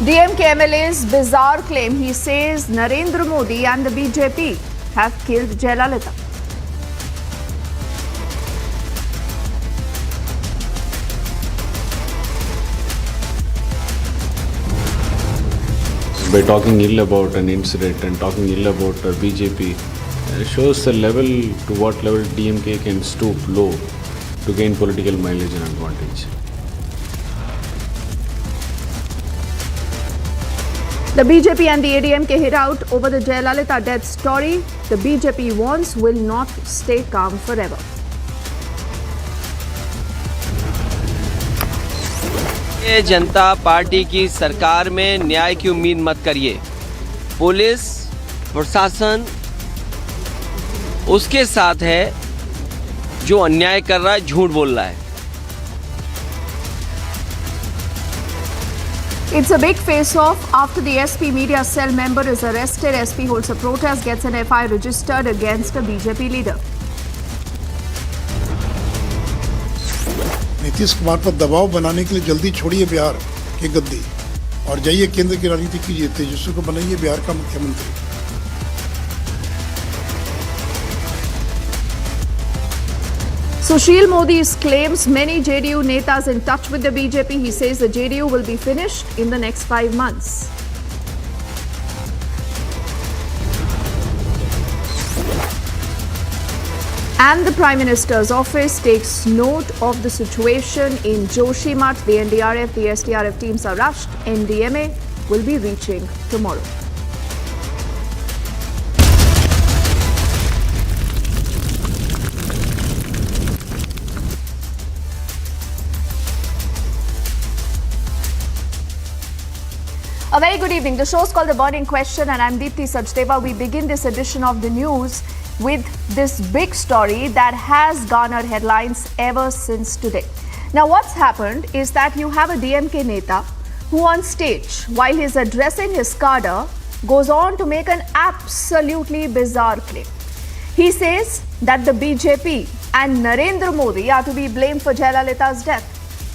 DMK MLA's bizarre claim. He says Narendra Modi and the BJP have killed Jayalalithaa. By talking ill about an incident and talking ill about BJP shows the level to what level DMK can stoop low to gain political mileage and advantage. The BJP and the ADMK hit out over the Jayalalithaa death story. The BJP warns will not stay calm forever. Bharatiya Janata party की सरकार में न्याय की उम्मीद मत करिए। Police प्रशासन उसके साथ है जो अन्याय कर रहा है, झूठ बोल रहा है। It's a big face-off after the SP media cell member is arrested. SP holds a protest, gets an FI registered against a BJP leader. Nitish Kumar पर दबाव बनाने के लिए जल्दी छोड़िए बिहार की गद्दी और जाइए केंद्र की राजनीति कीजिए, तेजस्वी को बनाइए बिहार का मुख्यमंत्री। Sushil Modi claims many JDU netas in touch with the BJP. He says the JDU will be finished in the next 5 months. And the Prime Minister's office takes note of the situation in Joshimath. The NDRF, the SDRF teams are rushed. NDMA will be reaching tomorrow. A very good evening. The show's called The Burning Question and I'm Deepthi Sachdeva. We begin this edition of the news with this big story that has garnered headlines ever since today. Now what's happened is that you have a DMK neta who on stage, while he's addressing his cadre, goes on to make an absolutely bizarre claim. He says that the BJP and Narendra Modi are to be blamed for Jayalalitha's death.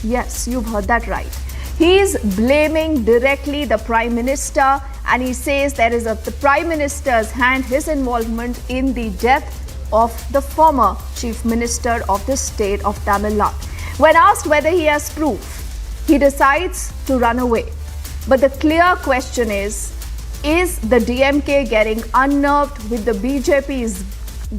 Yes, you've heard that right. He is blaming directly the Prime Minister and he says there is the Prime Minister's hand, his involvement in the death of the former Chief Minister of the state of Tamil Nadu. When asked whether he has proof, he decides to run away. But the clear question is the DMK getting unnerved with the BJP's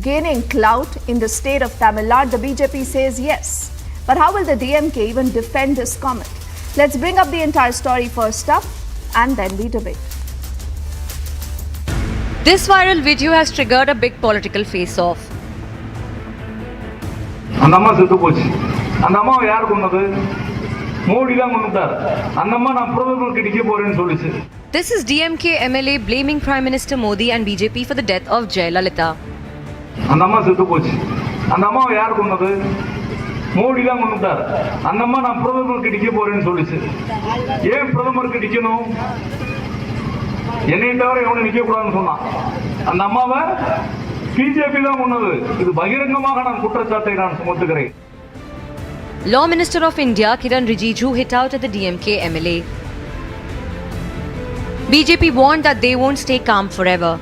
gaining clout in the state of Tamil Nadu? The BJP says yes. But how will the DMK even defend this comment? Let's bring up the entire story first up and then we debate. This viral video has triggered a big political face-off. Andamma settu pochu. Andamma yaar konnadu? Modi da konnutar. Andamma na pradhamar kidike poren solichu. This is DMK MLA blaming Prime Minister Modi and BJP for the death of Jayalalithaa. Andamma settu pochu. Andamma yaar konnadu? Modi da konnutar. Andamma na pradhamar kidike poren solichu. Yen pradhamar kidikano? என்னை தவிர எவனும் நிக்க கூடாதுன்னு சொன்னான். அந்த அம்மாவை BJP தான் கொன்னது. இது பகிரங்கமாக நான் குற்றச்சாட்டை நான் சுமத்துகிறேன். Law Minister of India Kiran Rijiju hit out at the DMK MLA. BJP warned that they won't stay calm forever.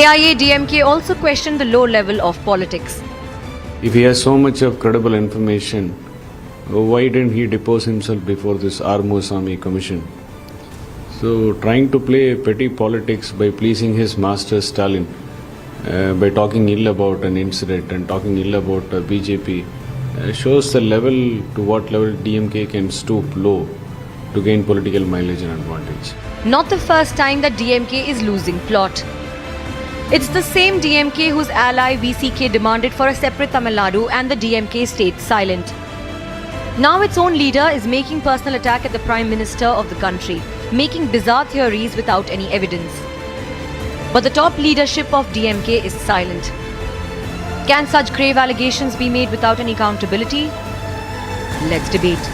AIA DMK also questioned the low level of politics. If he has so much of credible information, why didn't he depose himself before this Armusami commission? So trying to play petty politics by pleasing his master Stalin, by talking ill about an incident and talking ill about BJP shows the level to what level DMK can stoop low to gain political mileage and advantage. Not the first time that DMK is losing plot. It's the same DMK whose ally VCK demanded for a separate Tamil Nadu and the DMK stayed silent. Now its own leader is making personal attack at the Prime Minister of the country, making bizarre theories without any evidence. But the top leadership of DMK is silent. Can such grave allegations be made without any accountability? Let's debate.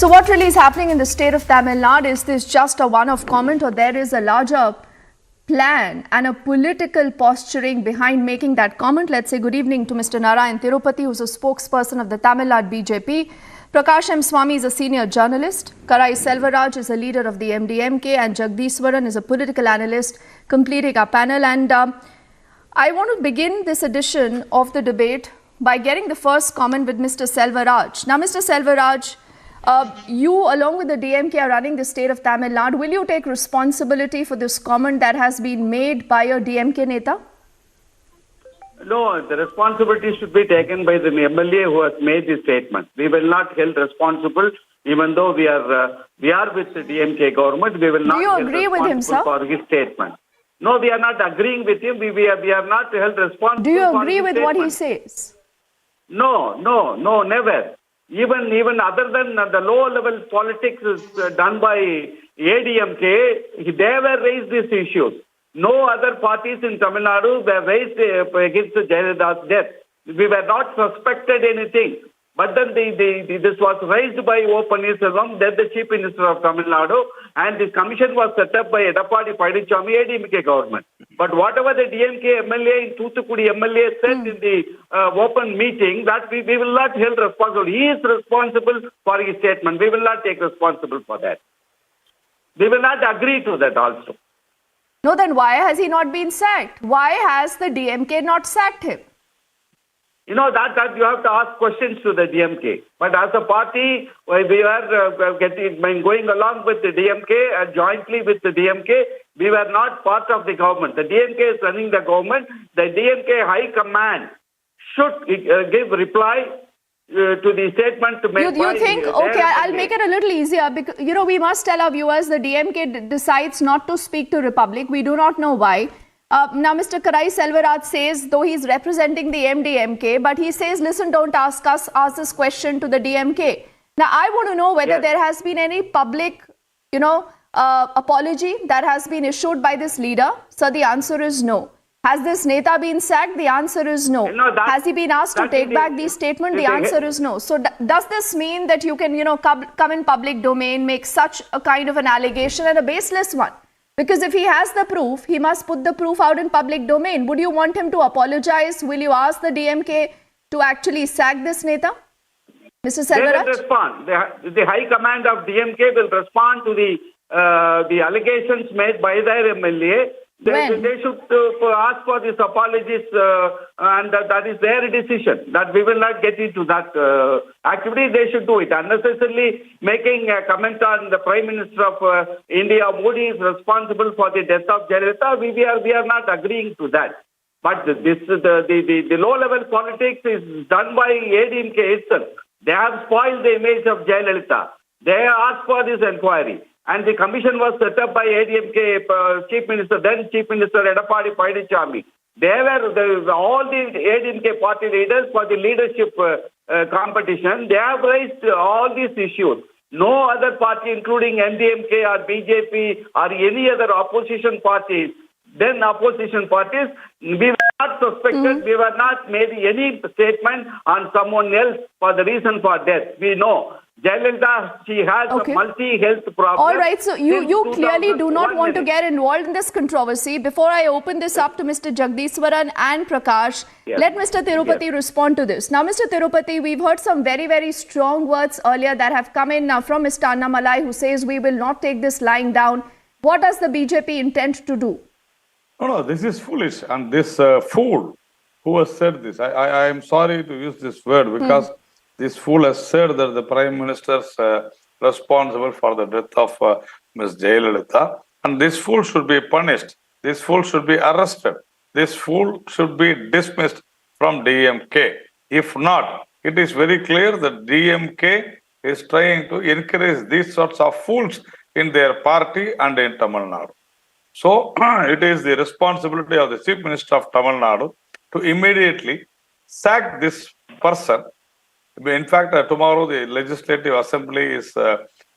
So what really is happening in the state of Tamil Nadu? Is this just a one-off comment or there is a larger plan and a political posturing behind making that comment? Let's say good evening to Mr. Narayan Tirupati, who's a spokesperson of the Tamil Nadu BJP. Prakash M. Swamy is a senior journalist. Karai Selvaraj is a leader of the DMK, and Jagdishwaran is a political analyst, completing our panel. And I want to begin this edition of the debate by getting the first comment with Mr. Selvaraj. Now, Mr. Selvaraj, you along with the DMK are running the state of Tamil Nadu. Will you take responsibility for this comment that has been made by a DMK neta? No, the responsibility should be taken by the MLA who has made this statement. We will not held responsible, even though we are with the DMK government. We will not. Do you agree with him, sir? For his statement. No, we are not agreeing with him. We are not held responsible. Do you agree with what he says? No, never. Even other than the low-level politics is done by ADMK, they were raised these issues. No other parties in Tamil Nadu were raised against Jayalalitha's death. We were not suspected anything. But then this was raised by O. Pannirselvam, then the Chief Minister of Tamil Nadu, and this commission was set up by Edapadi Padichami, ADMK government. But whatever the DMK MLA in Thoothukudi MLA said in the open meeting, that we will not held responsible. He is responsible for his statement. We will not take responsible for that. We will not agree to that also. No, then why has he not been sacked? Why has the DMK not sacked him? You know, that you have to ask questions to the DMK. But as a party, we are going along with the DMK and jointly with the DMK. We were not part of the government. The DMK is running the government. The DMK High Command should give reply to the statement to make. You think, okay, I'll make it a little easier because, we must tell our viewers the DMK decides not to speak to Republic. We do not know why. Now, Mr. Karai Selvaraj says, though he's representing the MDMK, but he says, listen, don't ask us, ask this question to the DMK. Now, I want to know whether there has been any public, apology that has been issued by this leader. So the answer is no. Has this neta been sacked? The answer is no. Has he been asked to take back the statement? The answer is no. So does this mean that you can, come in public domain, make such a kind of an allegation and a baseless one? Because if he has the proof, he must put the proof out in public domain. Would you want him to apologize? Will you ask the DMK to actually sack this neta? Mr. Selvaraj? They will respond. The High Command of DMK will respond to the allegations made by their MLA. They should ask for these apologies, and that is their decision. That we will not get into that activity. They should do it. Unnecessarily making a comment on the Prime Minister of India, Modi, is responsible for the death of Jayalalithaa. We are not agreeing to that. But the low-level politics is done by ADMK itself. They have spoiled the image of Jayalalithaa. They asked for this inquiry. And the commission was set up by ADMK Chief Minister, then Chief Minister Edapadi Padichami. They were all the ADMK party leaders for the leadership competition. They have raised all these issues. No other party, including NDMK or BJP or any other opposition parties, we were not suspected. We were not made any statement on someone else for the reason for death. We know. Jayalalithaa, she has a multi-health problem. All right, so you clearly do not want to get involved in this controversy. Before I open this up to Mr. Jagdishwaran and Prakash, let Mr. Tirupati respond to this. Now, Mr. Tirupati, we've heard some very, very strong words earlier that have come in from Mr. Annamalai, who says we will not take this lying down. What does the BJP intend to do? No, this is foolish. And this fool who has said this, I am sorry to use this word because this fool has said that the Prime Minister is responsible for the death of Ms. Jayalalithaa. And this fool should be punished. This fool should be arrested. This fool should be dismissed from DMK. If not, it is very clear that DMK is trying to encourage these sorts of fools in their party and in Tamil Nadu. So, it is the responsibility of the Chief Minister of Tamil Nadu to immediately sack this person. In fact, tomorrow the Legislative Assembly is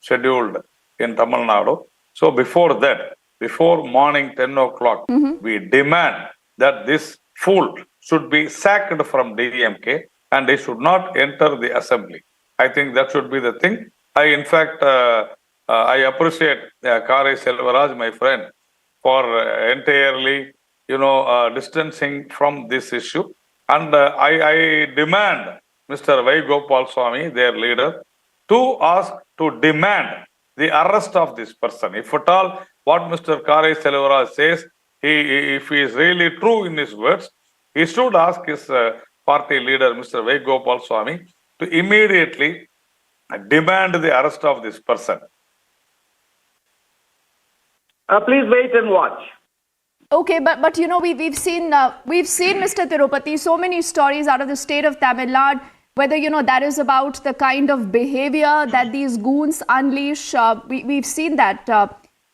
scheduled in Tamil Nadu. So, before that, before morning 10 o'clock, we demand that this fool should be sacked from DMK and he should not enter the Assembly. I think that should be the thing. I appreciate Karai Selvaraj, my friend, for entirely, distancing from this issue. And I demand Mr. Y. Gopal Swami, their leader, to demand the arrest of this person. If at all what Mr. Kare Selvaraj says, if he is really true in his words, he should ask his party leader, Mr. Y. Gopal Swami, to immediately demand the arrest of this person. Please wait and watch. Okay, but we've seen Mr. Tirupati, so many stories out of the state of Tamil Nadu, whether that is about the kind of behavior that these goons unleash. We've seen that.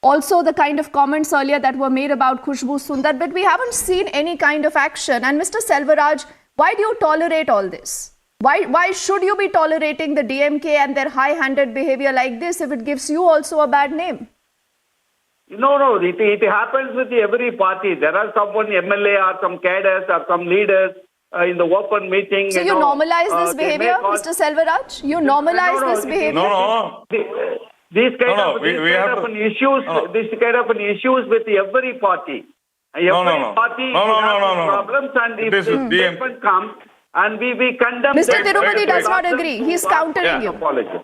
Also the kind of comments earlier that were made about Khushbu Sundar, but we haven't seen any kind of action. And Mr. Selvaraj, why do you tolerate all this? Why should you be tolerating the DMK and their high-handed behavior like this if it gives you also a bad name? No, it happens with every party. There are someone MLA or some cadres or some leaders in the open meeting. So you normalize this behavior, Mr. Selvaraj? You normalize this behavior? No. These kind of issues with every party. Party has problems, and if this statement comes, and we condemn. Mr. Tirupati does not agree. He's countering you.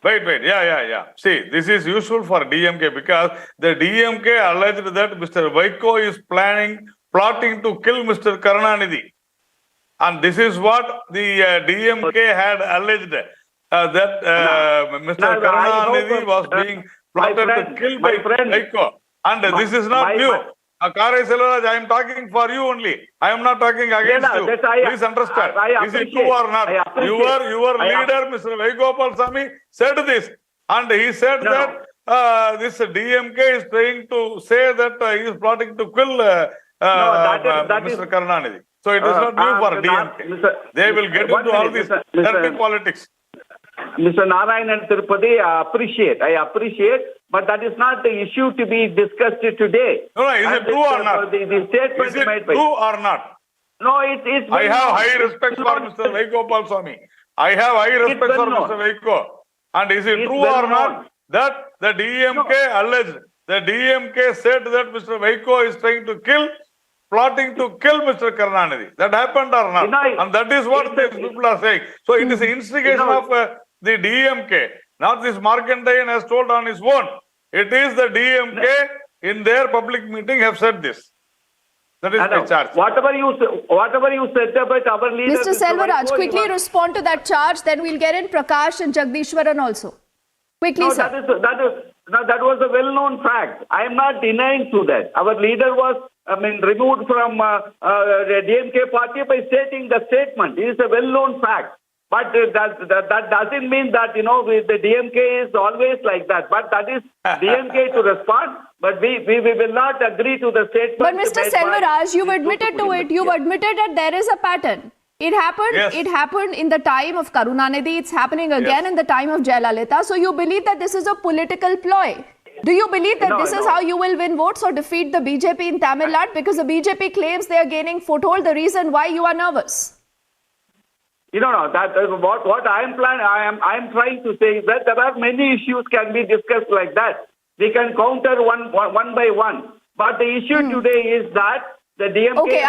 Wait. Yeah. See, this is useful for DMK because the DMK alleged that Mr. Vaiko is plotting to kill Mr. Karunanidhi. And this is what the DMK had alleged. That Mr. Karunanidhi was being plotted to kill by Vaiko. And this is not new. Kare Selvaraj, I am talking for you only. I am not talking against you. Please understand. Is it true or not? Your leader, Mr. Vaigopal Swami, said this. And he said that this DMK is trying to say that he is plotting to kill Mr. Karunanidhi. So it is not new for DMK. They will get into all this dirty politics. Mr. Narayanan Tirupati, I appreciate, but that is not the issue to be discussed today. No, is it true or not? The statement is it true or not? No, it's. I have high respect for Mr. Vaigopal Swami. I have high respect for Mr. Vaiko. And is it true or not that the DMK alleged, the DMK said that Mr. Vaiko is trying to plotting to kill Mr. Karunanidhi. That happened or not? And that is what these people are saying. So it is the instigation of the DMK, not this Markandayan has told on his own. It is the DMK in their public meeting have said this. That is the charge. Whatever you said about our leader, Mr. Selvaraj, quickly respond to that charge. Then we'll get in Prakash and Jagdishwaran also. Quickly, sir. That was a well-known fact. I am not denying to that. Our leader was removed from the DMK party by stating the statement. It is a well-known fact. But that doesn't mean that, the DMK is always like that. But that is DMK to respond. But we will not agree to the statement. But Mr. Selvaraj, you've admitted to it. You've admitted that there is a pattern. It happened. Yes. It happened in the time of Karunanidhi. It's happening again in the time of Jayalalithaa. So you believe that this is a political ploy? Do you believe that this is how you will win votes or defeat the BJP in Tamil Nadu? Because the BJP claims they are gaining foothold. The reason why you are nervous? That what I am trying to say is that there are many issues can be discussed like that. We can counter one by one. But the issue today is that the DMK. Okay,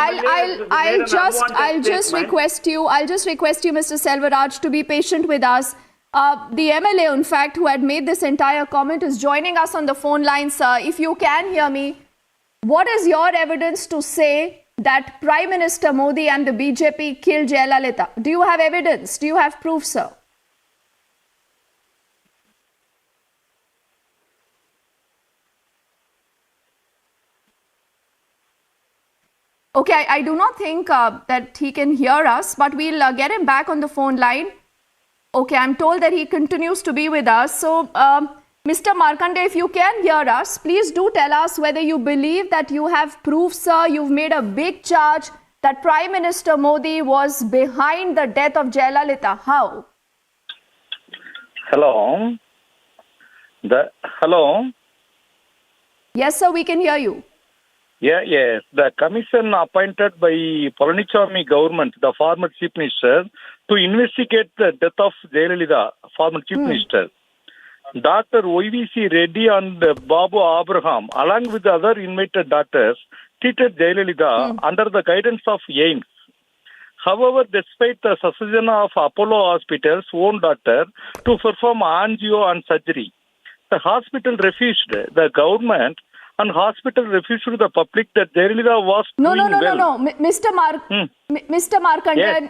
I'll just request you, Mr. Selvaraj, to be patient with us. The MLA, in fact, who had made this entire comment, is joining us on the phone line, sir. If you can hear me, what is your evidence to say that Prime Minister Modi and the BJP killed Jayalalithaa? Do you have evidence? Do you have proof, sir? Okay, I do not think that he can hear us, but we'll get him back on the phone line. Okay, I'm told that he continues to be with us. So, Mr. Markande, if you can hear us, please do tell us whether you believe that you have proof, sir. You've made a big charge that Prime Minister Modi was behind the death of Jayalalithaa. How? Hello. Hello. Yes, sir, we can hear you. Yes. The commission appointed by Palanichami government, the former chief minister, to investigate the death of Jayalalithaa, former chief minister. Dr. OVC Reddy and Babu Abraham, along with the other invited doctors, treated Jayalalithaa under the guidance of AIMS. However, despite the suggestion of Apollo Hospital's own doctor to perform angio and surgery, the hospital refused. The government and hospital refused to the public that Jayalalithaa was doing well. Mr. Markandan,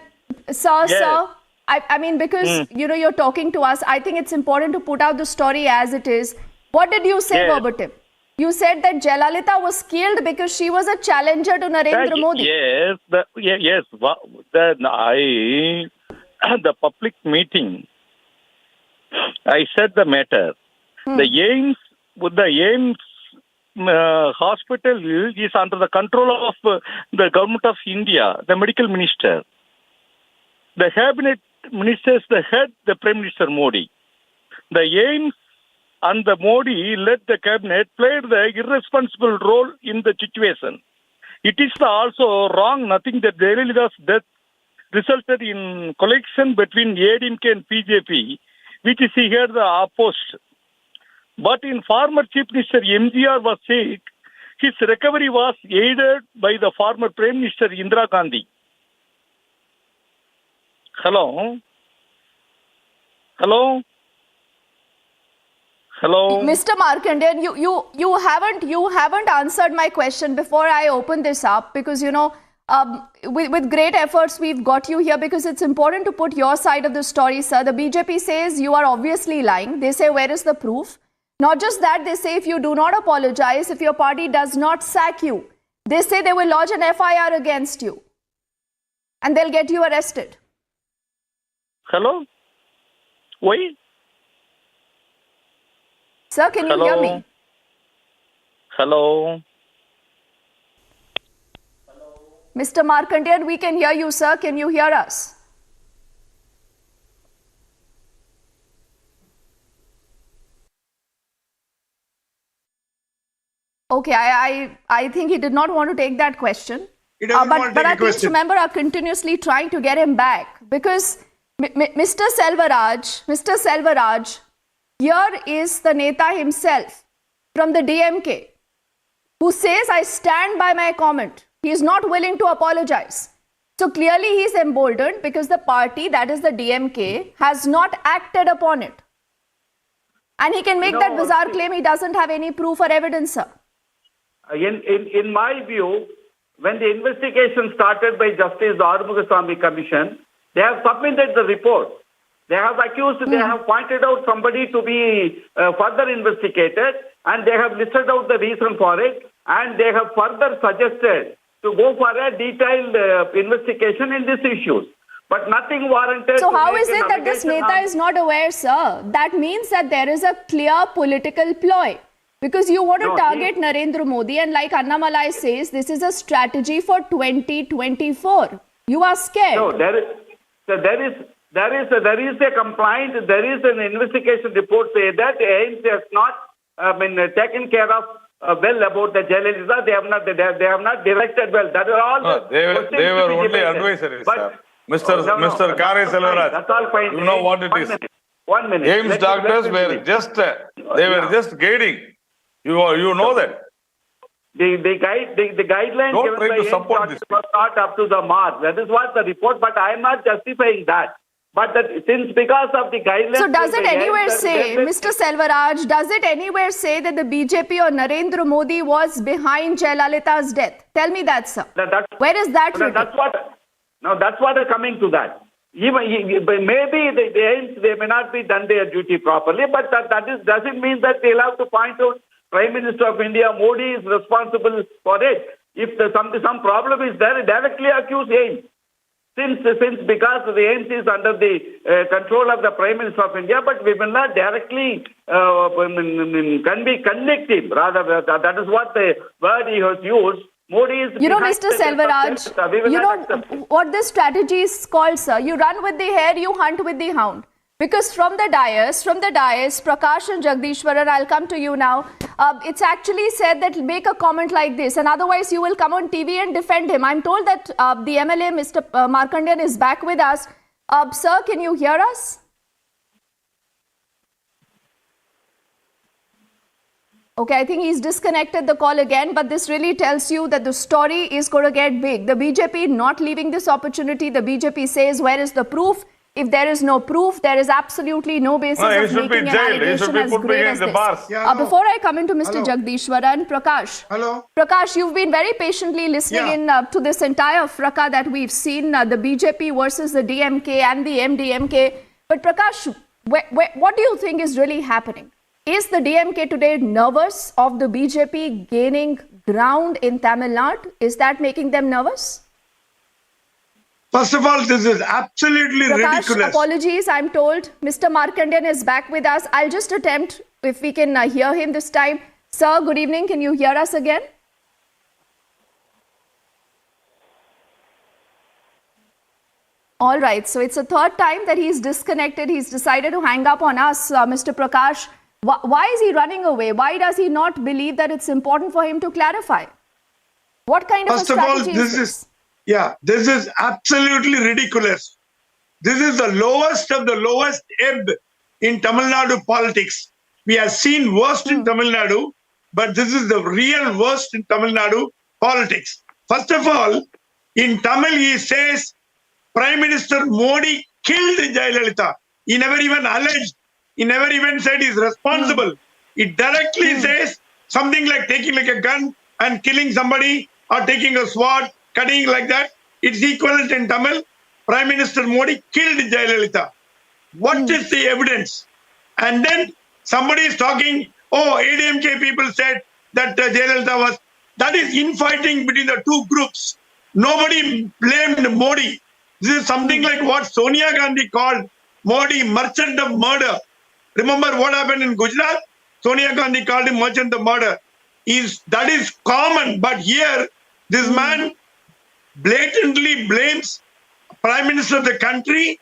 sir. I mean, because you're talking to us, I think it's important to put out the story as it is. What did you say verbatim? You said that Jayalalithaa was killed because she was a challenger to Narendra Modi. Yes, the public meeting, I said the matter. The AIMS hospital is under the control of the government of India, the medical minister. The cabinet ministers, the head, the Prime Minister Modi. The AIMS and the Modi led the cabinet played the irresponsible role in the situation. It is also wrong nothing that Jayalalitha's death resulted in collision between DMK and BJP, which is here the opposite. But in former Chief Minister MGR was sick, his recovery was aided by the former Prime Minister Indira Gandhi. Hello? Mr. Markandan, you haven't answered my question before I open this up, because with great efforts we've got you here because it's important to put your side of the story, sir. The BJP says you are obviously lying. They say, where is the proof? Not just that, they say if you do not apologize, if your party does not sack you, they say they will lodge an FIR against you and they'll get you arrested. Hello? Why? Sir, can you hear me? Hello? Mr. Markandan, we can hear you, sir. Can you hear us? Okay, I think he did not want to take that question. But I think remember are continuously trying to get him back because Mr. Selvaraj, here is the Neta himself from the DMK who says, I stand by my comment. He is not willing to apologize. So clearly he is emboldened because the party, that is the DMK, has not acted upon it. And he can make that bizarre claim he doesn't have any proof or evidence, sir. In my view, when the investigation started by Justice Arumugaswamy Commission, they have submitted the report. They have accused, they have pointed out somebody to be further investigated, and they have listed out the reason for it, and they have further suggested to go for a detailed investigation in these issues. But nothing warranted. So how is it that this Neta is not aware, sir? That means that there is a clear political ploy. Because you want to target Narendra Modi, and like Annamalai says, this is a strategy for 2024. You are scared. No, there is a complaint. There is an investigation report say that AIMS has not taken care of well about the Jayalalithaa. They have not directed well. That are all. No, they were only advisories, sir. Mr. Kare Selvaraj, that's all fine. You know what it is. 1 minute. AIMS doctors were just guiding. You know that. The guidelines Don't given try by to AIMS support doctors this. was not up to the mark. That is what the report. But I am not justifying that. But because of the guidelines. So does it anywhere say, Mr. Selvaraj, does it anywhere say that the BJP or Narendra Modi was behind Jayalalitha's death? Tell me that, sir. Where is that written? That's what is coming to that. Maybe the AIMS, they may not be done their duty properly, but doesn't mean that they'll have to point out Prime Minister of India, Modi is responsible for it. If some problem is there, directly accuse AIMS. Since because the AIMS is under the control of the Prime Minister of India, but we will not directly convict him. Rather, that is what the word he has used. Modi is Mr. Selvaraj, what this strategy is called, sir. You run with the hare, you hunt with the hound. Because from the dais, Prakash and Jagdishwaran, I'll come to you now. It's actually said that make a comment like this, and otherwise you will come on TV and defend him. I'm told that the MLA, Mr. Markandan, is back with us. Sir, can you hear us? Okay, I think he's disconnected the call again, but this really tells you that the story is going to get big. The BJP not leaving this opportunity. The BJP says, where is the proof? If there is no proof, there is absolutely no basis No, he of should be making an jailed. He should allegation be as put grave behind as the this. bars. Yeah, hello. Before I come into Mr. Hello. Jagdishwaran, Prakash. Hello. Prakash, you've been very patiently listening Yeah. in to this entire fracas that we've seen, the BJP versus the DMK and the MDMK. But Prakash, what do you think is really happening? Is the DMK today nervous of the BJP gaining ground in Tamil Nadu? Is that making them nervous? First of all, this is absolutely Prakash, ridiculous. apologies. I'm told Mr. Markandan is back with us. I'll just attempt if we can hear him this time. Sir, good evening. Can you hear us again? All right. So it's the third time that he's disconnected. He's decided to hang up on us, Mr. Prakash. Why is he running away? Why does he not believe that it's important for him to clarify? What kind First of a of all, strategy this is absolutely ridiculous. This is the lowest of the lowest ebb in Tamil Nadu politics. We have seen worst in Tamil Nadu, but this is the real worst in Tamil Nadu politics. First of all, in Tamil, he says Prime Minister Modi killed Jayalalithaa. He never even alleged. He never even said he's responsible. It directly says something like taking like a gun and killing somebody or taking a sword, cutting like that. It's equivalent in Tamil. Prime Minister Modi killed Jayalalithaa. What is the evidence? And then somebody is talking, oh, ADMK people said that Jayalalithaa was... That is infighting between the two groups. Nobody blamed Modi. This is something like what Sonia Gandhi called Modi merchant of murder. Remember what happened in Gujarat? Sonia Gandhi called him merchant of murder. That is common, but here this man blatantly blames Prime Minister of the country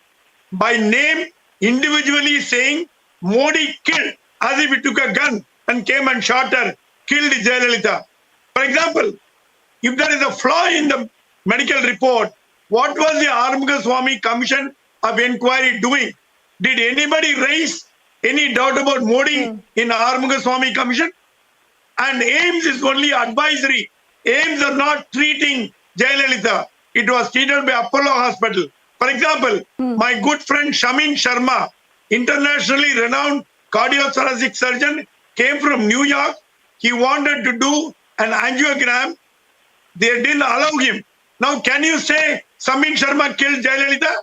by name, individually saying Modi killed, as if he took a gun and came and shot her, killed Jayalalithaa. For example, if there is a flaw in the medical report, what was the Armugaswamy Commission of Inquiry doing? Did anybody raise any doubt about Modi in Armugaswamy Commission? And AIMS is only advisory. AIMS are not treating Jayalalithaa. It was treated by Apollo Hospital. For example, my good friend Shamin Sharma, internationally renowned cardiothoracic surgeon, came from New York. He wanted to do an angiogram. They didn't allow him. Now, can you say Shamin Sharma killed Jayalalithaa?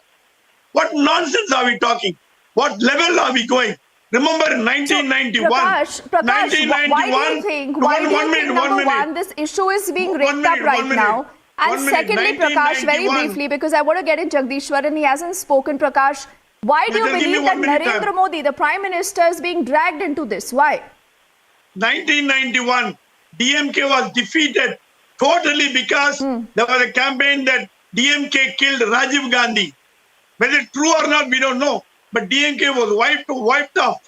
What nonsense are we talking? What level are we going? Remember 1991. Prakash, why do you think, number one, this issue is being raked up right now? And secondly, Prakash, very briefly, because I want to get in Jagdishwaran, he hasn't spoken, Prakash. Why do you believe that Narendra Modi, the Prime Minister, is being dragged into this? Why? 1991, DMK was defeated totally because there was a campaign that DMK killed Rajiv Gandhi. Whether true or not, we don't know. But DMK was wiped off.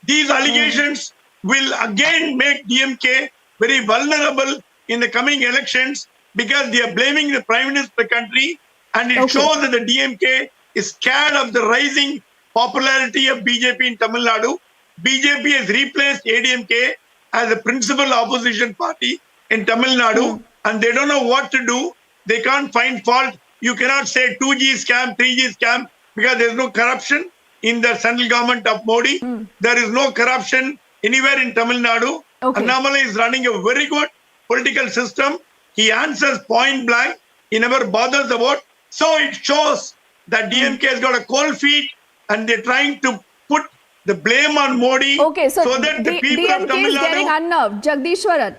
These allegations will again make DMK very vulnerable in the coming elections because they are blaming the Prime Minister of the country, and it shows that the DMK is scared of the rising popularity of BJP in Tamil Nadu. BJP has replaced ADMK as a principal opposition party in Tamil Nadu, and they don't know what to do. They can't find fault. You cannot say 2G scam, 3G scam, because there is no corruption in the central government of Modi. There is no corruption anywhere in Tamil Nadu. Annamalai is running a very good political system. He answers point blank. He never bothers about. So it shows that DMK has got a cold feet and they're trying to put the blame on Modi. Okay, so that the people DMK of Tamil is getting Nadu... unnerved. Jagdishwaran.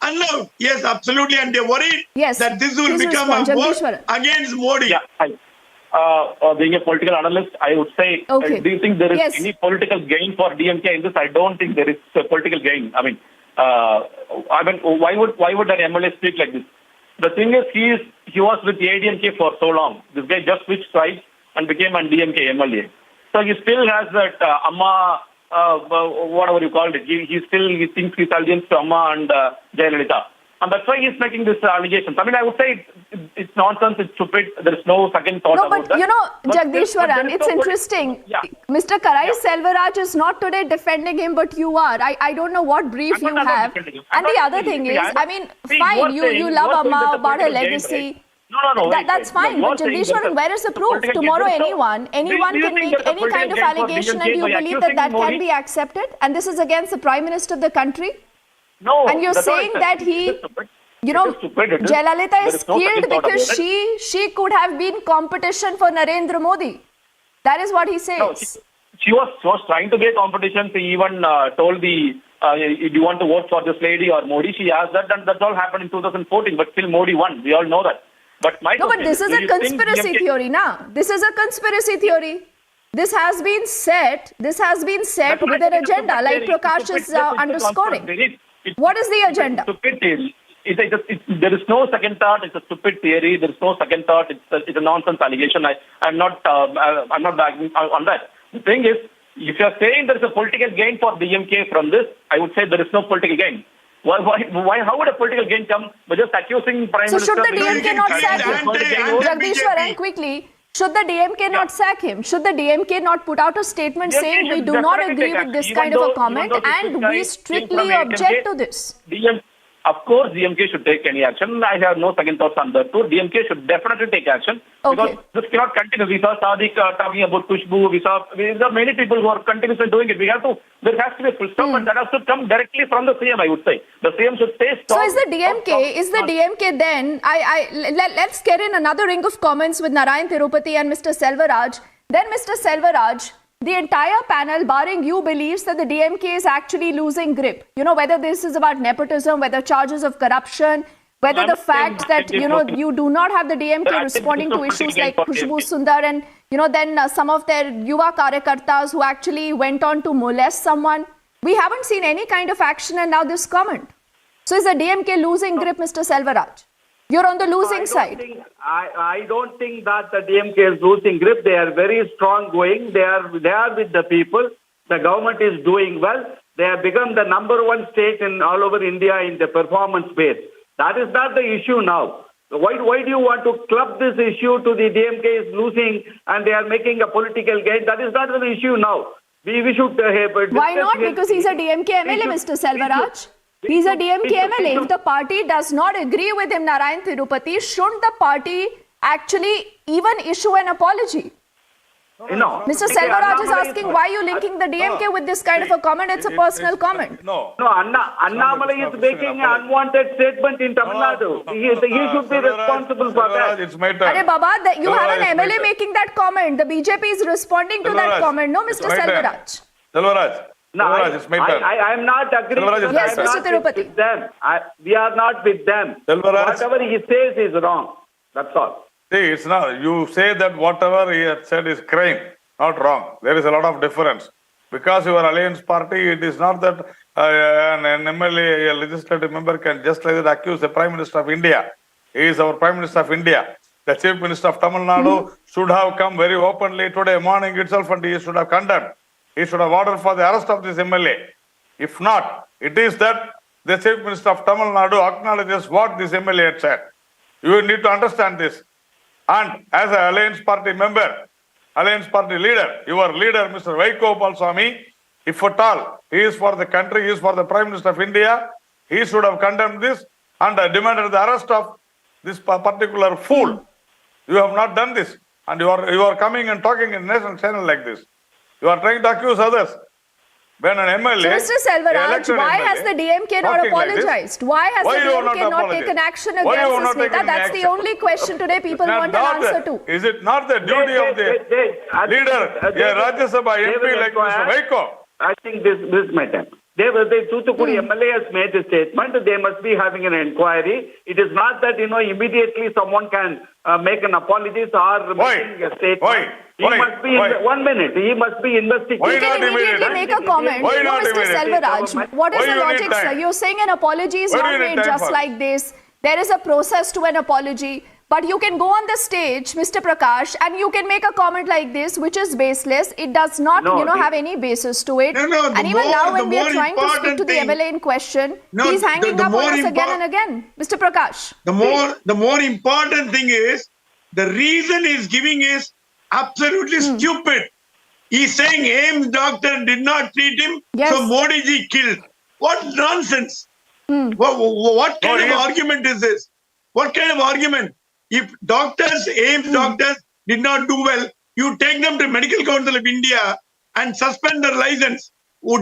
Unnerved, yes, absolutely. And they're worried that this will become a war against Modi. Yeah, being a political analyst, I would say, do you think there is any political gain for DMK in this? I don't think there is a political gain. I mean, why would an MLA speak like this? The thing is, he was with ADMK for so long. This guy just switched sides and became an DMK MLA. So he still has that Amma, whatever you called it. He thinks he's allegiance to Amma and Jayalalithaa. And that's why he's making this allegation. I mean, I would say it's nonsense, it's stupid, there is no second thought No, about but that. Jagdishwaran, there is it's no interesting. Yeah. Mr. Karai Yeah. Selvaraj is not today defending him, but you are. I don't know what brief I'm you not have. defending him. And I'm the not other defending thing him. is, See, I mean, see, fine, you're you saying- love you're saying Amma there's a about her political gain, legacy. right? No, wait, That's fine, You're but saying Jagdishwaran, there's a- where is the there's a proof? political gain. Tomorrow There's no- anyone Do you can think make there's a any kind of political gain for allegation, and DMK you by believe that accusing can Modi? be accepted? And this is against the Prime Minister of the country? No. And you're that's what I saying said. that It he, is stupid. you It know, is stupid. It is- Jayalalithaa there is is no second killed thought because about it. she could have been competition for Narendra Modi. That is what he says. No, she was trying to be a competition. She even told the, do you want to vote for this lady or Modi? She asked that, and that all happened in 2014. But still, Modi won. We all know that. But my No, but question this is do a you think conspiracy DMK theory, na? This is a conspiracy theory. This has been set. This has been set That's with why an it's a agenda, stupid like theory. Prakash It's a is stupid- underscoring. it's- What is the agenda? It's a stupid theory. There is no second thought. It's a stupid theory. There is no second thought. It's a nonsense allegation. I'm not backing on that. The thing is, if you are saying there is a political gain for DMK from this, I would say there is no political gain. Why? How would a political gain come by just accusing Prime So Minister? should the DMK not sack him? Anti- Jagdishwaran, quickly, should the DMK not sack him? Should the DMK not put out a statement DMK saying we should do not definitely agree take with this action. kind of a Even comment though this and guy we came strictly from AMK, object to this? Of course, DMK should take any action. I have no second thoughts on that too. DMK should definitely take action because Okay. this cannot continue. We saw Sadiq talking about Kushbu. We saw many people who are continuously doing it. There has to be a full stop, and that has to come directly from the CM. I would say the CM should say stop. So is the DMK then, let's get in another ring of comments with Narayan Tirupati and Mr. Selvaraj. Then Mr. Selvaraj, the entire panel, barring you, believes that the DMK is actually losing grip. You know, whether this is about nepotism, whether charges of corruption, whether I'm the saying fact that, you know, you do not have the DMK But I think responding this to is issues something like for Khushbu DMK. Sundar and, you know, then some of their Yuva Karyakartas who actually went on to molest someone. We haven't seen any kind of action and now this comment. So is the DMK losing grip, Mr. Selvaraj? You're on the losing side. I don't think that the DMK is losing grip. They are very strong going. They are with the people. The government is doing well. They have become the number one state in all over India in the performance base. That is not the issue now. Why do you want to club this issue to the DMK is losing and they are making a political gain? That is not the issue now. We should Why not? Because he's a DMK MLA, Mr. Selvaraj. He's a DMK MLA. If the party does not agree with him, Narayan Tirupati, shouldn't the party actually even issue an apology? No. Mr. Selvaraj is asking why you linking the DMK with this kind of a comment. It's a personal comment. No. No, Annamalai is making an unwanted statement in Tamil Nadu. He should be responsible for that. It's my turn. Arey Baba, you have Selvaraj, an it's my MLA turn. making that comment. The BJP is responding to that Selvaraj, comment. No, it's Mr. my turn. Selvaraj. Selvaraj. No, Selvaraj, it's my turn. I am not agreeing. Selvaraj, it's Yes, my Mr. turn. Tirupati. With them. We are not with them. Selvaraj. Whatever he says is wrong. That's all. See, it's not. You say that whatever he had said is crime, not wrong. There is a lot of difference. Because you are alliance party, it is not that an MLA, a legislative member, can just like that accuse the Prime Minister of India. He is our Prime Minister of India. The Chief Minister of Tamil Nadu should have come very openly today morning itself and he should have condemned. He should have ordered for the arrest of this MLA. If not, it is that the Chief Minister of Tamil Nadu acknowledges what this MLA had said. You need to understand this. And as an alliance party member, alliance party leader, your leader, Mr. Vaikopal Swami, if at all he is for the country, he is for the Prime Minister of India, he should have condemned this and demanded the arrest of this particular fool. You have not done this, and you are coming and talking in national channel like this. You are trying to accuse others. When an MLA, So, Mr. Selvaraj, elected why MLA, has the DMK not talking like this, apologized? Why has why the you have DMK not apologized? taken action Why you have against not this taken Neta? any That's the action? only question today people want an answer to. Is it not the duty of the leader, a Rajya Sabha MP like Mr. Vaiko? I think this is my time. The Thoothukudi MLA has made a statement. They must be having an inquiry. It is not that, immediately someone can make an apology or making a statement. He must be, 1 minute, he must be investigating. Why You can not immediately immediately? make a comment. Why No, not Mr. immediately? Selvaraj, what is Why the you need logic, sir? time? You're saying an apology is Why do not you need made time just for? like this. There is a process to an apology. But you can go on the stage, Mr. Prakash, and you can make a comment like this, which is baseless. It does not, have any basis to it. No, and even now, when we are trying to speak to the MLA in question, he's hanging up on us again and again. Mr. Prakash. The more important thing is, the reason he's giving is absolutely stupid. He's saying AIMS doctor did not treat him, so Modi ji killed. What nonsense! What kind of argument is this? What kind of argument? If AIMS doctors did not do well, you take them to Medical Council of India and suspend their license.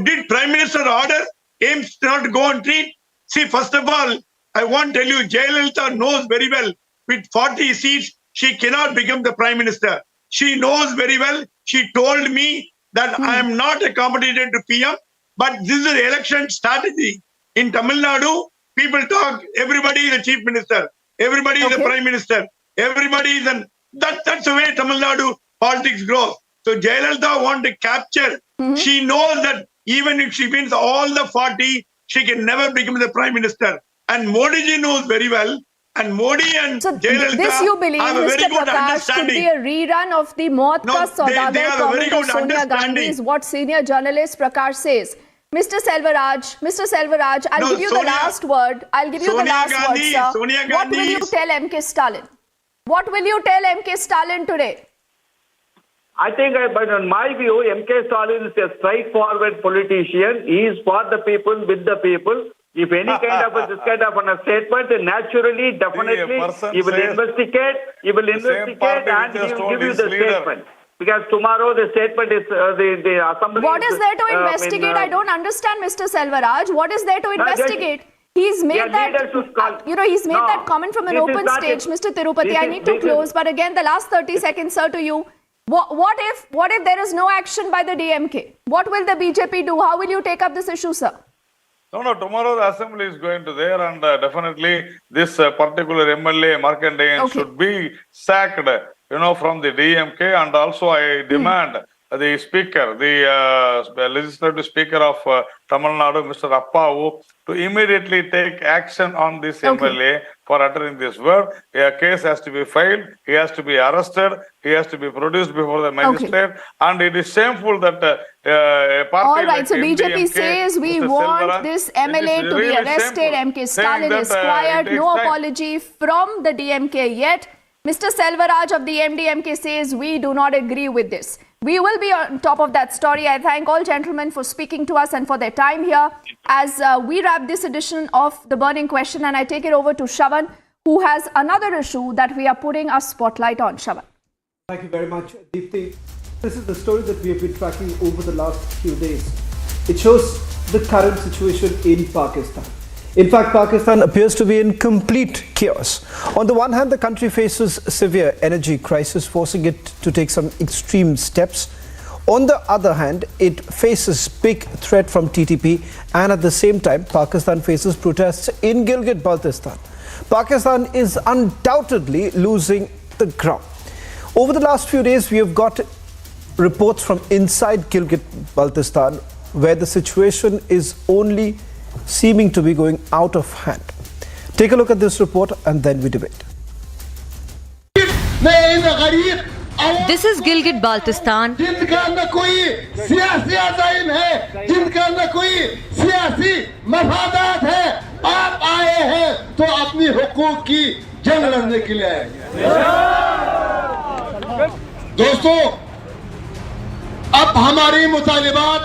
Did Prime Minister order AIMS not to go and treat? See, first of all, I want to tell you, Jayalalithaa knows very well, with 40 seats, she cannot become the Prime Minister. She knows very well. She told me that I am not a competitor to PM, but this is an election strategy. In Tamil Nadu, people talk, everybody is a Chief Minister. Everybody is a Prime Minister. Everybody is that's the way Tamil Nadu politics grows. So Jayalalithaa wants to capture. She knows that even if she wins all the 40, she can never become the Prime Minister. And Modi ji knows very well. And Modi and Jayalalithaa this you believe, have a Mr. very good Prakash, understanding. could be a rerun of the Maut Ka Saudagar comment of Sonia Gandhi is what senior journalist Prakash says. Mr. Selvaraj, I'll give you the last word. I'll give you the last word, sir. What will you tell MK Stalin? What will you tell MK Stalin today? I think, but in my view, MK Stalin is a straightforward politician. He is for the people, with the people. If any kind of this kind of a statement, then naturally, definitely, he will investigate. He will investigate and he will give you the statement. Because tomorrow the statement is the assembly. What is there to investigate? I don't understand, Mr. Selvaraj. What is there to investigate? He's made that, he's made that comment from an open stage, Mr. Tirupati. I need to close, but again, the last 30 seconds, sir, to you. What if there is no action by the DMK? What will the BJP do? How will you take up this issue, sir? No, tomorrow the assembly is going to there, and definitely this particular MLA, Markandeyan, should be sacked, from the DMK, and also I demand the speaker, the legislative speaker of Tamil Nadu, Mr. Appavu, to immediately take action on this MLA for uttering this word. A case has to be filed, he has to be arrested, he has to be produced before the magistrate, and it is shameful that a party all right, like so BJP DMK, says we Mr. want Selvaraj, this MLA to be arrested. MK Stalin is quiet, no apology from the DMK yet. Mr. Selvaraj of the MDMK says we do not agree with this. We will be on top of that story. I thank all gentlemen for speaking to us and for their time here as we wrap this edition of The Burning Question, and I take it over to Shravan, who has another issue that we are putting a spotlight on. Shravan. Thank you very much, Deepthi. This is the story that we have been tracking over the last few days. It shows the current situation in Pakistan. In fact, Pakistan appears to be in complete chaos. On the one hand, the country faces severe energy crisis, forcing it to take some extreme steps. On the other hand, it faces big threat from TTP, and at the same time, Pakistan faces protests in Gilgit-Baltistan. Pakistan is undoubtedly losing the ground. Over the last few days, we have got reports from inside Gilgit-Baltistan where the situation is only seeming to be going out of hand. Take a look at this report and then we debate. This is Gilgit-Baltistan. दोस्तों, अब हमारी मुतालिबात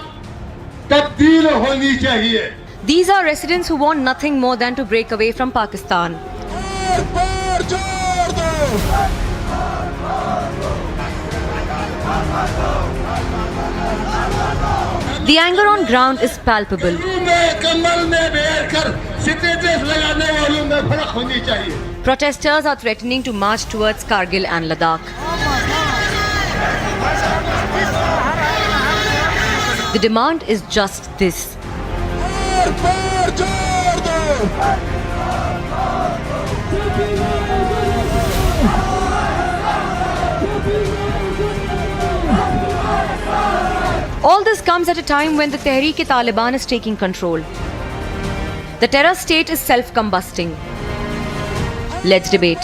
तब्दील होनी चाहिए. These are residents who want nothing more than to break away from Pakistan. The anger on ground is palpable. Protesters are threatening to march towards Kargil and Ladakh. The demand is just this. All this comes at a time when the Tehreek-e-Taliban is taking control. The terror state is self-combusting. Let's debate.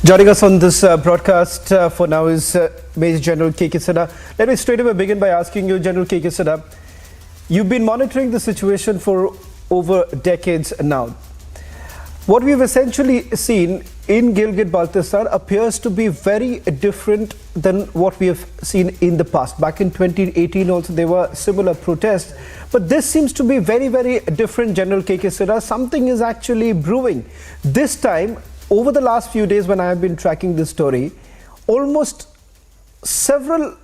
Joining us on this broadcast for now is Major General K.K. Sinha. Let me straight away begin by asking you, General K.K. Sinha, you've been monitoring the situation for over decades now. What we've essentially seen in Gilgit-Baltistan appears to be very different than what we have seen in the past. Back in 2018 also there were similar protests, but this seems to be very, very different, General K.K. Sinha. Something is actually brewing. This time, over the last few days when I have been tracking this story, almost several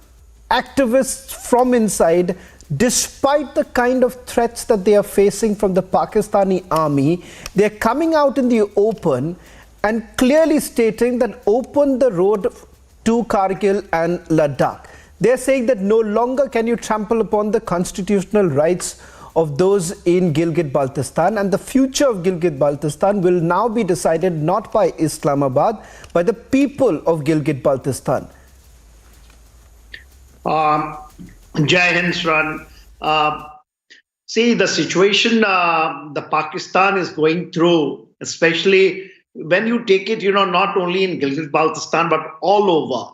activists from inside, despite the kind of threats that they are facing from the Pakistani army, they are coming out in the open and clearly stating that open the road to Kargil and Ladakh. They are saying that no longer can you trample upon the constitutional rights of those in Gilgit-Baltistan, and the future of Gilgit-Baltistan will now be decided not by Islamabad, by the people of Gilgit-Baltistan. Jai Hind, Sran. See, the situation the Pakistan is going through, especially when you take it, not only in Gilgit-Baltistan, but all over.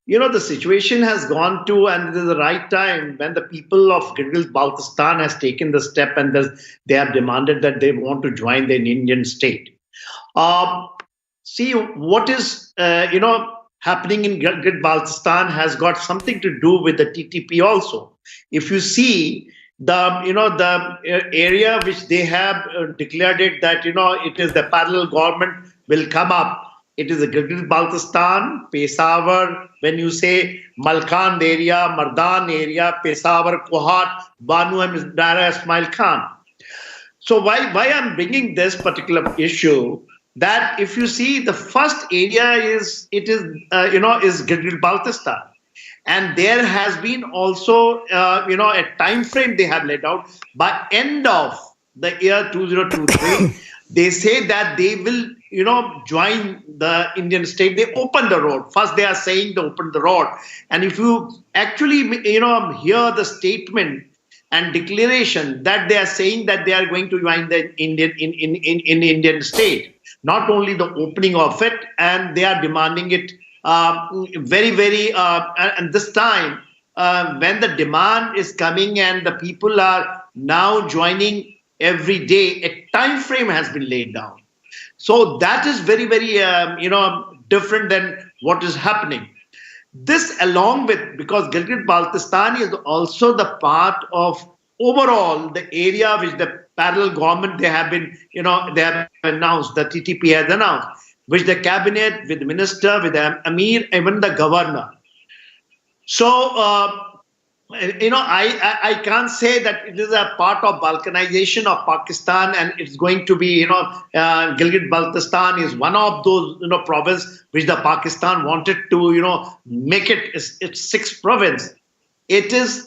The situation has gone to, and it is the right time when the people of Gilgit-Baltistan has taken the step and they have demanded that they want to join the Indian state. See, what is, happening in Gilgit-Baltistan has got something to do with the TTP also. If you see the area which they have declared it that, it is the parallel government will come up. It is a Gilgit-Baltistan, Peshawar, when you say Malkand area, Mardan area, Peshawar, Kohat, Banu and Dara Ismail Khan. So why I'm bringing this particular issue, that if you see the first area is Gilgit-Baltistan. And there has been also, a time frame they have laid out. By end of the year 2023, they say that they will, join the Indian state. They open the road. First, they are saying they open the road. And if you actually, hear the statement and declaration that they are saying that they are going to join the Indian state, not only the opening of it, and they are demanding it very, very, and this time, when the demand is coming and the people are now joining every day, a time frame has been laid down. So that is very, very, different than what is happening. This along with, because Gilgit-Baltistan is also the part of overall the area which the parallel government they have been, they have announced, the TTP has announced, which the cabinet, with the minister, with the Amir, even the governor. So, I can't say that it is a part of balkanization of Pakistan and it's going to be, Gilgit-Baltistan is one of those, province which the Pakistan wanted to, make it its sixth province. It is,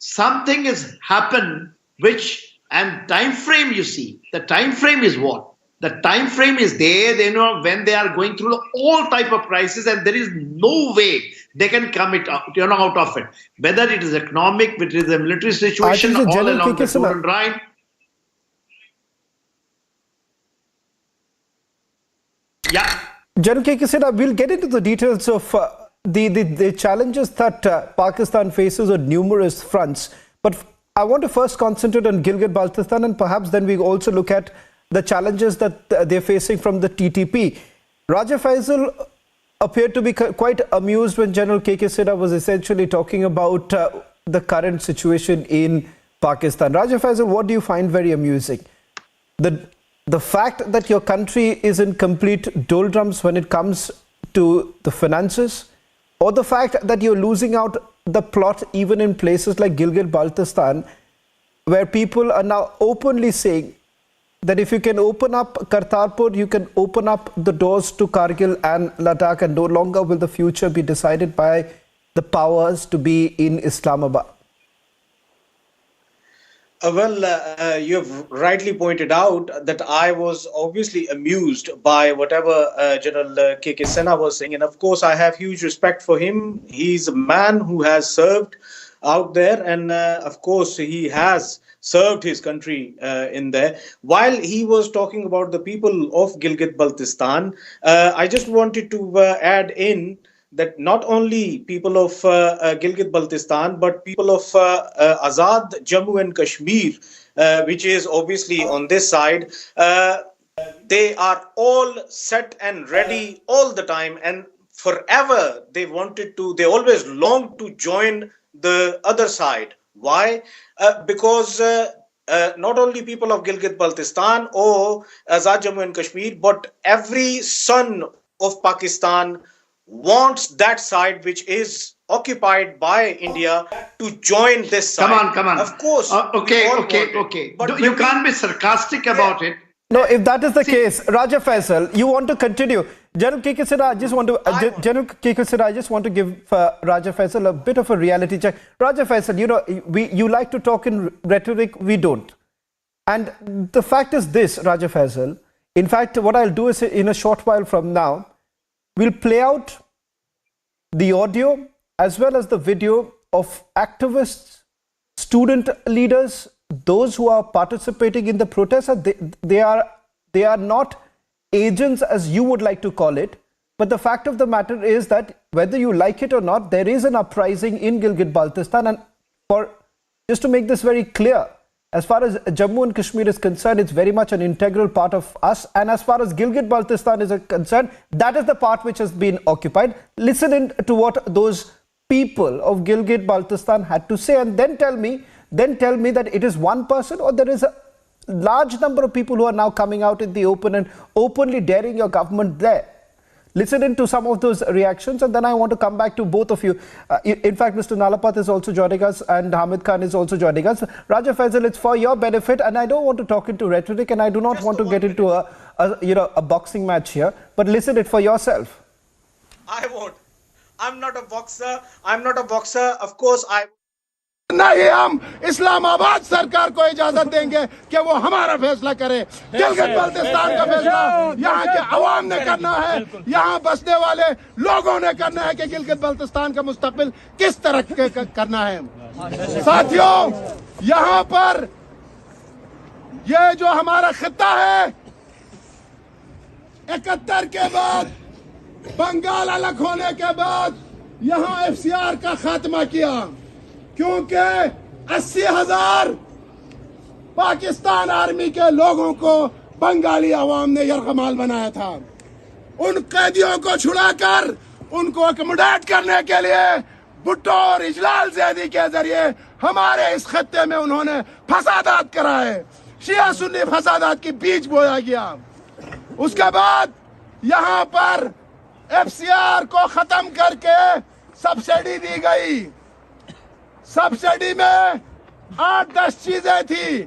something has happened which, and time frame you see, the time frame is what? The time frame is there, when they are going through all type of crisis and there is no way they can come out of it. Whether it is economic, whether it is a military situation, all along the Golden Line. Yeah. General K.K. Sinha, we'll get into the details of the challenges that Pakistan faces on numerous fronts. But I want to first concentrate on Gilgit-Baltistan, and perhaps then we also look at the challenges that they're facing from the TTP. Raja Faisal appeared to be quite amused when General K.K. Sinha was essentially talking about the current situation in Pakistan. Raja Faisal, what do you find very amusing? The fact that your country is in complete doldrums when it comes to the finances, or the fact that you're losing out the plot even in places like Gilgit-Baltistan, where people are now openly saying that if you can open up Kartarpur, you can open up the doors to Kargil and Ladakh, and no longer will the future be decided by the powers to be in Islamabad. Well, you have rightly pointed out that I was obviously amused by whatever General K.K. Sinha was saying. And of course, I have huge respect for him. He's a man who has served out there. And of course, he has served his country in there. While he was talking about the people of Gilgit-Baltistan, I just wanted to add in that not only people of Gilgit-Baltistan, but people of Azad Jammu and Kashmir, which is obviously on this side, they are all set and ready all the time, and forever they always long to join the other side. Why? Because not only people of Gilgit-Baltistan or Azad Jammu and Kashmir, but every son of Pakistan wants that side which is occupied by India to join this side. Come on. Of course. Okay. But You can't be sarcastic about it. No, if that is the case, Raja Faisal, you want to continue. General KK Sinha, I just want to give Raja Faisal a bit of a reality check. Raja Faisal, you like to talk in rhetoric, we don't. And the fact is this, Raja Faisal, in fact, what I'll do is in a short while from now, we'll play out the audio as well as the video of activists, student leaders, those who are participating in the protest. They are not agents as you would like to call it, but the fact of the matter is that whether you like it or not, there is an uprising in Gilgit-Baltistan. And just to make this very clear, as far as Jammu and Kashmir is concerned, it's very much an integral part of us, and as far as Gilgit-Baltistan is concerned, that is the part which has been occupied. Listen in to what those people of Gilgit-Baltistan had to say, and then tell me that it is one person or there is a large number of people who are now coming out in the open and openly daring your government there. Listen in to some of those reactions, and then I want to come back to both of you. In fact, Mr. Nalapat is also joining us and Hamid Khan is also joining us. Raja Faisal, it's for your benefit, and I don't want to talk into rhetoric, and I do not want to get into a boxing match here, but listen it for yourself. I won't. I'm not a boxer. Of course, नहीं हम इस्लामाबाद सरकार को इजाजत देंगे कि वो हमारा फैसला करे। गिलगित बल्तिस्तान का फैसला यहाँ के अवाम ने करना है, यहाँ बसने वाले लोगों ने करना है कि गिलगित बल्तिस्तान का मुस्तकबिल किस तरह करना है। साथियों, यहाँ पर ये जो हमारा खित्ता है, 71 के बाद बंगाल अलग होने के बाद यहाँ FCR का खात्मा किया, क्योंकि 80,000 पाकिस्तान आर्मी के लोगों को बंगाली अवाम ने यरगमाल बनाया था। उन कैदियों को छुड़ाकर उनको अकोमोडेट करने के लिए भुट्टो और इजलाल ज़ैदी के जरिए हमारे इस खत्ते में उन्होंने फसादात कराए, शिया सुन्नी फसादात की बीज बोया गया। उसके बाद यहाँ पर FCR को खत्म करके सब्सिडी दी गई। सब्सिडी में 8-10 चीजें थी,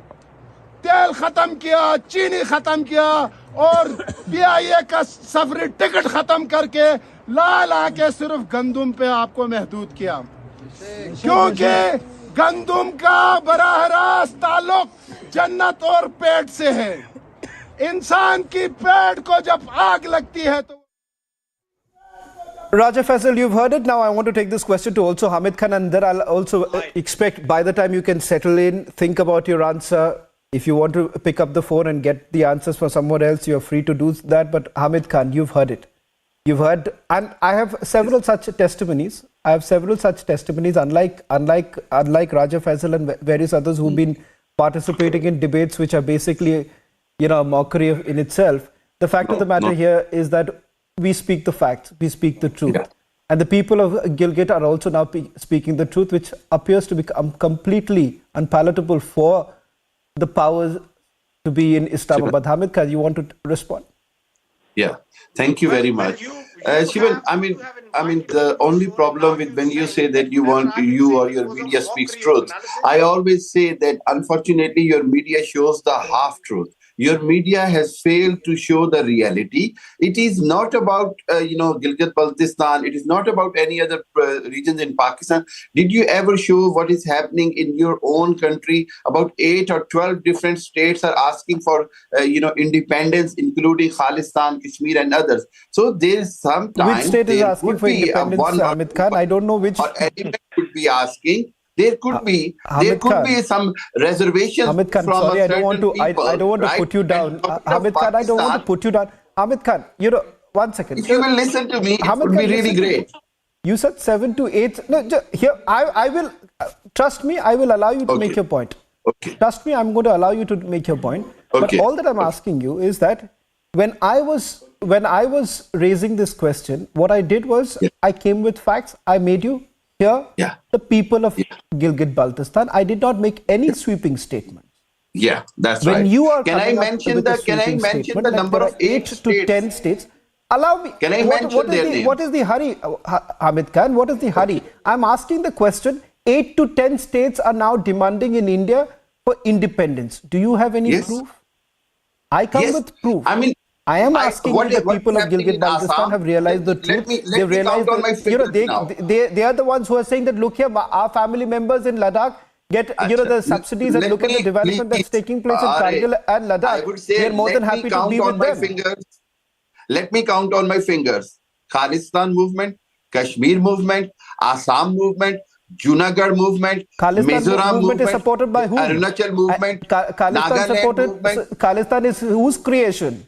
तेल खत्म किया, चीनी खत्म किया और PIA का सफरी टिकट खत्म करके ला के सिर्फ गंदुम पे आपको महदूद किया, क्योंकि गंदुम का बराह रास्त ताल्लुक जन्नत और पेट से है। इंसान की पेट को जब आग लगती है तो Raja Faisal, you've heard it. Now I want to take this question to also Hamid Khan, and then I'll also expect by the time you can settle in, think about your answer. If you want to pick up the phone and get the answers for someone else, you're free to do that. But Hamid Khan, you've heard it. You've heard, and I have several such testimonies. Unlike Raja Faisal and various others who've been participating in debates which are basically, a mockery in itself. The fact of the matter here is that we speak the facts, we speak the truth. Yeah. And the people of Gilgit are also now speaking the truth, which appears to become completely unpalatable for the powers to be in Islamabad. Hamid Khan, you want to respond? Yeah, thank you very much. Shivan, I mean, the only problem with when you say that you or your media speaks truth, I always say that unfortunately your media shows the half truth. Your media has failed to show the reality. It is not about, Gilgit-Baltistan. It is not about any other regions in Pakistan. Did you ever show what is happening in your own country? About 8 or 12 different states are asking for, independence, including Khalistan, Kashmir and others. So there is some time... Which state is asking for independence, Hamid Khan? I don't know which... Or anyone could be asking. There could be some reservations Hamid Khan, from sorry, a I don't want to. people, I don't want to right? put you down, And talking of Hamid Khan. I don't want to Pakistan, put you down, Hamid Khan. You know, one second. if you will listen to me, it Hamid would be Khan, really listen to me. great. You said 7 to 8. No, here I will. Trust me, I will allow you to make your point. Okay. Trust me, I'm going to allow you to make your point. But Okay. all that I'm asking you is that when I was raising this question, what I did was I came with facts. I made you hear the people of Gilgit-Baltistan. I did not make any sweeping statements. Yeah, that's When right. you are Can I coming up mention with a can I sweeping mention statement, the like number there of are 8 to states? 10 states? Allow me. Can I mention their names? What is the hurry, Hamid Khan? What is the hurry? I'm asking the question. 8 to 10 states are now demanding in India for independence. Do you have any proof? I come with proof. I mean, I am asking you, the people of Gilgit-Baltistan have realized the truth. They've realized that, they are the ones who are saying that, look here, our family members in Ladakh get the subsidies, and look at the development that's taking place in Kargil and Ladakh. I would say, we are more than happy to be with them. Let me count on my fingers. Khalistan movement, Kashmir movement, Assam movement, Junagadh movement, Mizoram movement is supported by whom? Arunachal movement, Nagaland movement. Khalistan is whose creation?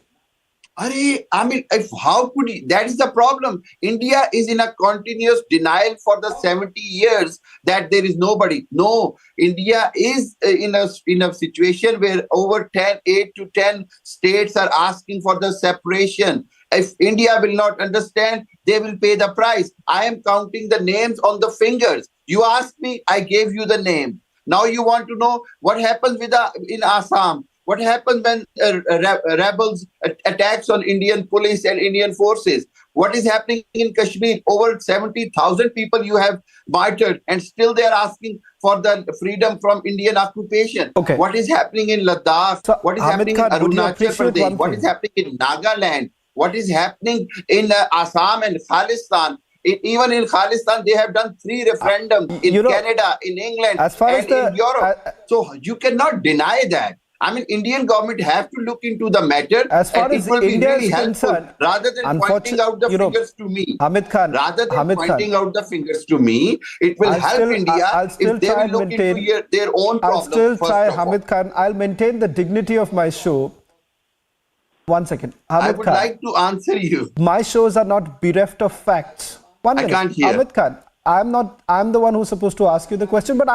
I mean, how could you? That is the problem. India is in a continuous denial for the 70 years that there is nobody. No, India is in a situation where over 8 to 10 states are asking for the separation. If India will not understand, they will pay the price. I am counting the names on the fingers. You asked me, I gave you the name. Now you want to know what happens in Assam. What happens when rebels attacks on Indian police and Indian forces? What is happening in Kashmir? Over 70,000 people you have martyred, and still they are asking for the freedom from Indian occupation. Okay. What is happening in Ladakh? So, what is Hamid happening Khan, in Arunachal Pradesh? What is happening in Nagaland? What is happening in Assam and Khalistan? Even in Khalistan, they have done 3 referendums in Canada, in England, and in Europe. So you cannot deny that. I mean, Indian government have to look into the matter. As far as India is concerned, rather than pointing out the fingers to me. Hamid Khan, rather than pointing out the fingers to me, it will help India if they will look into their own problems. I'll still try, Hamid Khan. I'll maintain the dignity of my show. 1 second. Hamid I would like to answer you. My shows are not bereft of facts. 1 minute. I can't hear. Hamid Khan, I'm the one who's supposed to ask you the question, but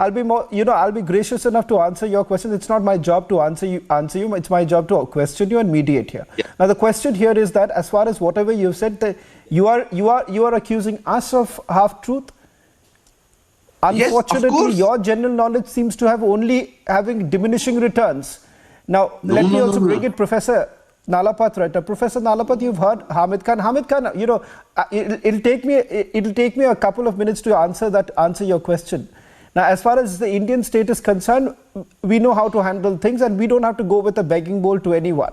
I'll be gracious enough to answer your question. It's not my job to answer you. It's my job to question you and mediate here. Yeah. Now the question here is that, as far as whatever you've said, that you are accusing us of half truth. Unfortunately, your general knowledge seems to have only having diminishing returns. Now let me also bring in Professor Nalapat right now. Professor Nalapat, you've heard Hamid Khan. Hamid Khan, it'll take me a couple of minutes to answer your question. Now, as far as the Indian state is concerned, we know how to handle things, and we don't have to go with a begging bowl to anyone.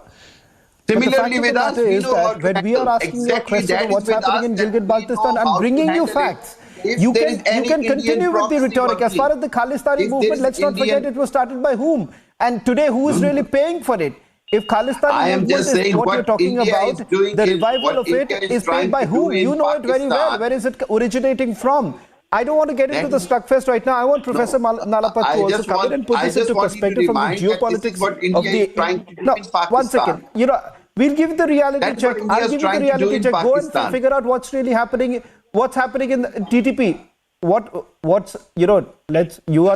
Similarly, with us, we know how to when we are asking you a question of what's happening in Gilgit-Baltistan and bringing you facts, you can continue with the rhetoric. As far as the Khalistani movement, let's not forget it was started by whom, and today who is really paying for it? If Khalistani movement is what you're talking about, the revival of it is paid by whom? You know it very well. Where is it originating from? I don't want to get into the Stuckfest right now. I want Professor Nalapat to also come in and put this into perspective from the geopolitics of the... No, 1 second. We'll give the reality check. I'll give you the reality check. Go and figure out what's really happening. What's happening in TTP? You are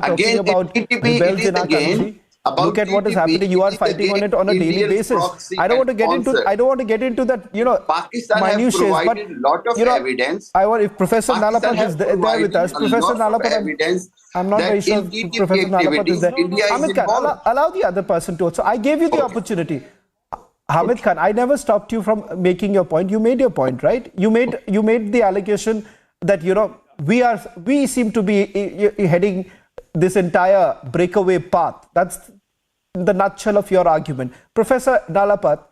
talking about rebels in our country. Look at what is happening. You are fighting on it on a daily basis. I don't want to get into that. Pakistan has provided a lot of evidence. If Professor Nalapat is there with us, Professor Nalapat, I'm not very sure if Professor Nalapat is there. Hamid Khan, allow the other person to also. I gave you the opportunity. Hamid Khan, I never stopped you from making your point. You made your point, right? You made the allegation that we seem to be heading this entire breakaway path. That's the nutshell of your argument. Professor Nalapat,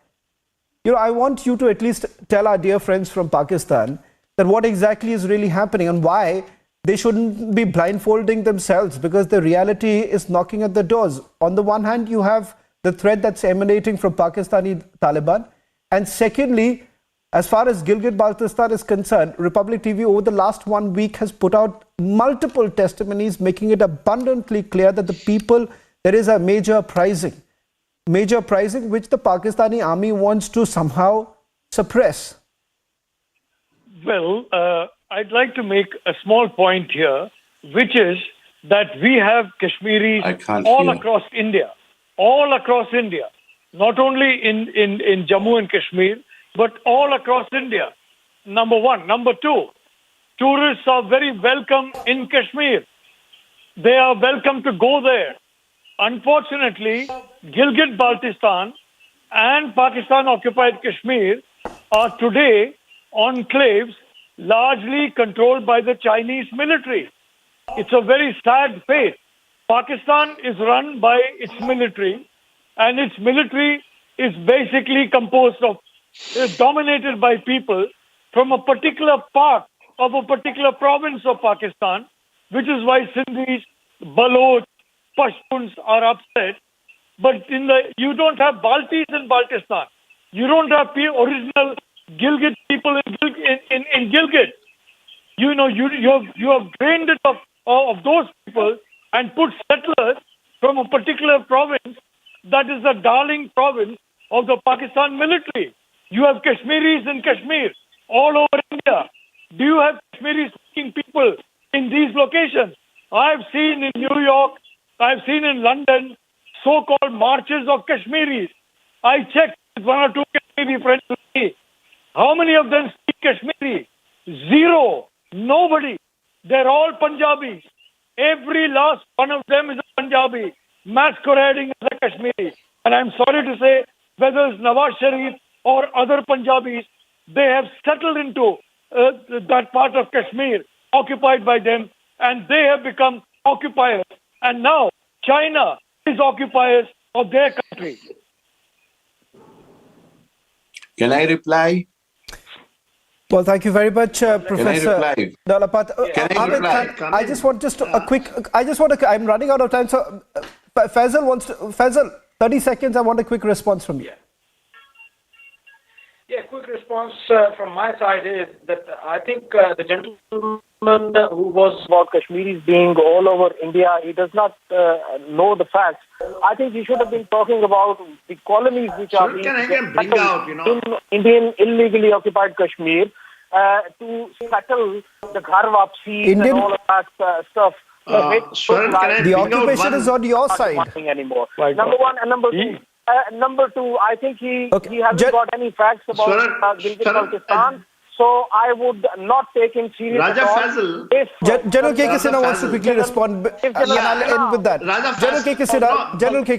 I want you to at least tell our dear friends from Pakistan that what exactly is really happening and why they shouldn't be blindfolding themselves, because the reality is knocking at the doors. On the one hand, you have the threat that's emanating from Pakistani Taliban, and secondly, As far as Gilgit-Baltistan is concerned, Republic TV over the last 1 week has put out multiple testimonies making it abundantly clear that the people, there is a major uprising which the Pakistani army wants to somehow suppress. Well, I'd like to make a small point here, which is that we have Kashmiris all across India, not only in Jammu and Kashmir, but all across India. Number one. Number two, tourists are very welcome in Kashmir. They are welcome to go there. Unfortunately, Gilgit-Baltistan and Pakistan-occupied Kashmir are today enclaves largely controlled by the Chinese military. It's a very sad fate. Pakistan is run by its military, and its military is basically composed of, dominated by people from a particular part of a particular province of Pakistan, which is why Sindhis, Baloch, Pashtuns are upset. But you don't have Baltis in Baltistan. You don't have original Gilgit people in Gilgit. You have drained it of those people and put settlers from a particular province that is the darling province of the Pakistan military. You have Kashmiris in Kashmir all over India. Do you have Kashmiri-speaking people in these locations? I've seen in New York, I've seen in London, so-called marches of Kashmiris. I checked with one or two Kashmiri friends with me. How many of them speak Kashmiri? Zero. Nobody. They're all Punjabis. Every last one of them is a Punjabi, masquerading as a Kashmiri. And I'm sorry to say, whether it's Nawaz Sharif or other Punjabis, they have settled into that part of Kashmir occupied by them, and they have become occupiers. And now China is occupiers of their country. Can I reply? Well, thank you very much, Professor Jayalalithaa. Can I reply? I just want a quick. I'm running out of time, so Faisal, 30 seconds. I want a quick response from you. Yeah, quick response from my side is that I think the gentleman who was about Kashmiris being all over India, he does not know the facts. I think he should have been talking about the colonies which are being in Indian illegally occupied Kashmir to settle the Ghar Wapsi and all of that stuff. The occupation is on your side. Anymore. Number one and number two. Number two, I think he hasn't got any facts about Gilgit-Baltistan, so I would not take him seriously. Raja Faisal. General K.K. Sinha wants to quickly respond, and I'll end with that. General K.K.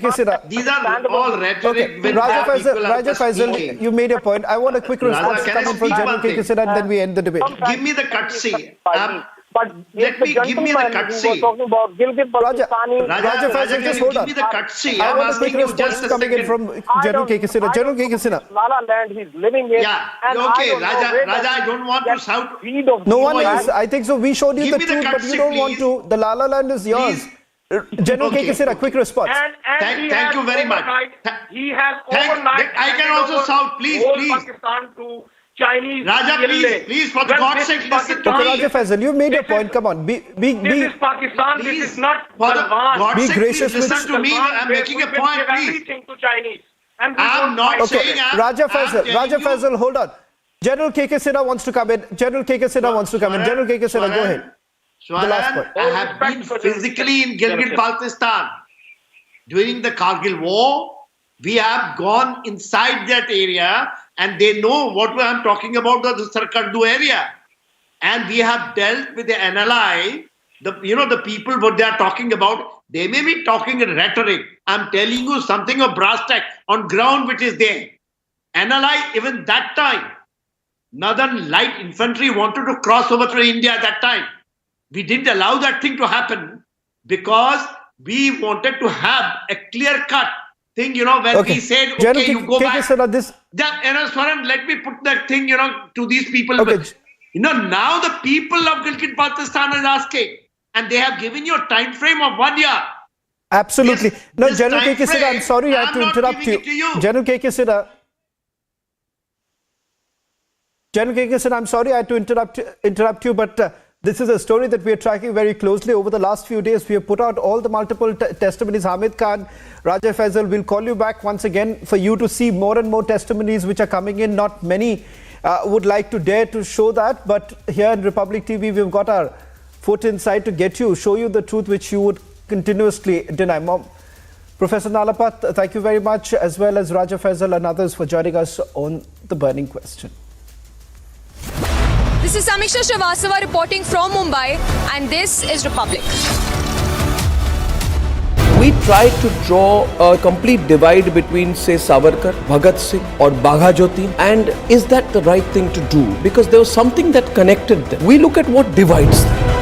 Sinha. These are all rhetoric. Okay. Raja Faisal, you made a point. I want a quick response coming from General K.K. Sinha, and then we end the debate. Give me the cutscene. But let me give me the cutscene. Raja Faisal, just hold on. Give me the cutscene. I want a quick response coming in from General K.K. Sinha. General K.K. Sinha. Lala land he's living in. Yeah, okay, Raja, I don't want to shout. No one is. I think so. We showed you the truth, but you don't want to. The Lala land is yours. General K.K. Sinha, quick response. Thank you very much. He has overnight. I can also shout, please. Pakistan to Chinese. Raja, please, for the God's sake, listen to me. Raja Faisal, you made your point. Come on, this is Pakistan. Please, this is not for the God's sake, gracious please listen to me. I'm making a point, please. To Chinese. I'm not saying. Raja Faisal, hold on. General K.K. Sinha wants to come in. General K.K. Sinha wants to come in. General K.K. Sinha, go ahead. The last point. I have been physically in Gilgit-Baltistan during the Kargil war. We have gone inside that area, and they know what I'm talking about, the Sarkardu area. And we have dealt with the NLI, the people what they are talking about. They may be talking in rhetoric. I'm telling you something of brass tack on ground which is there. NLI, even that time, Northern Light Infantry wanted to cross over to India at that time. We didn't allow that thing to happen because we wanted to have a clear-cut thing, when we said, okay, you go back. Swaran, let me put that thing, to these people. Okay. Now the people of Gilgit-Baltistan is asking, and they have given you a time frame of 1 year. Absolutely. No, General K.K. Sinha, I'm sorry I have to interrupt you. General K.K. Sinha. General Kikisan, I'm sorry I had to interrupt you, but this is a story that we are tracking very closely. Over the last few days, we have put out all the multiple testimonies. Hamid Khan, Raja Faisal, we'll call you back once again for you to see more and more testimonies which are coming in. Not many would like to dare to show that, but here in Republic TV, we've got our foot inside to show you the truth which you would continuously deny. Professor Nalapat, thank you very much, as well as Raja Faisal and others for joining us on The Burning Question. This is Samiksha Srivastava reporting from Mumbai, and this is Republic. We tried to draw a complete divide between, say, Savarkar, Bhagat Singh or Bagha Jyoti, and is that the right thing to do? Because there was something that connected them. We look at what divides them.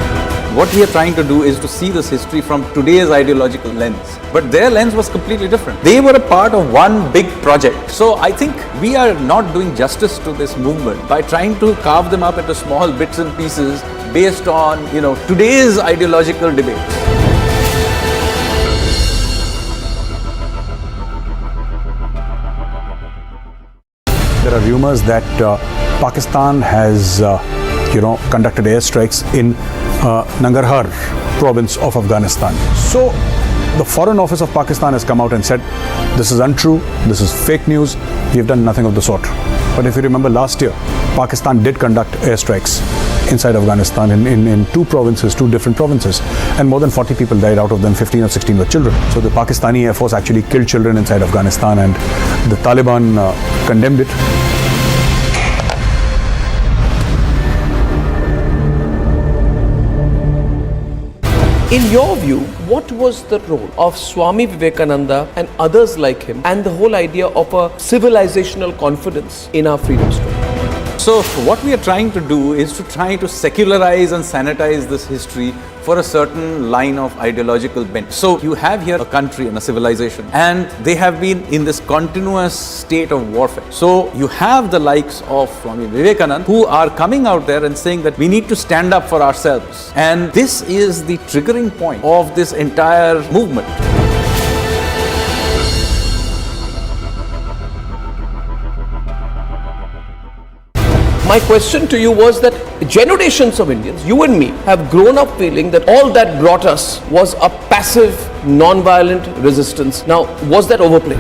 What we are trying to do is to see this history from today's ideological lens. But their lens was completely different. They were a part of one big project. So I think we are not doing justice to this movement by trying to carve them up into small bits and pieces based on, today's ideological debates. There are rumors that Pakistan has, conducted airstrikes in Nangarhar province of Afghanistan. So the Foreign Office of Pakistan has come out and said, this is untrue, this is fake news, we have done nothing of the sort. But if you remember last year, Pakistan did conduct airstrikes inside Afghanistan in two different provinces. And more than 40 people died, out of them 15 or 16 were children. So the Pakistani Air Force actually killed children inside Afghanistan, and the Taliban condemned it. In your view, what was the role of Swami Vivekananda and others like him and the whole idea of a civilizational confidence in our freedom struggle? So what we are trying to do is to try to secularize and sanitize this history for a certain line of ideological bent. So you have here a country and a civilization, and they have been in this continuous state of warfare. So you have the likes of Swami Vivekananda who are coming out there and saying that we need to stand up for ourselves. And this is the triggering point of this entire movement. My question to you was that generations of Indians, you and me, have grown up feeling that all that brought us was a passive, non-violent resistance. Now, was that overplayed?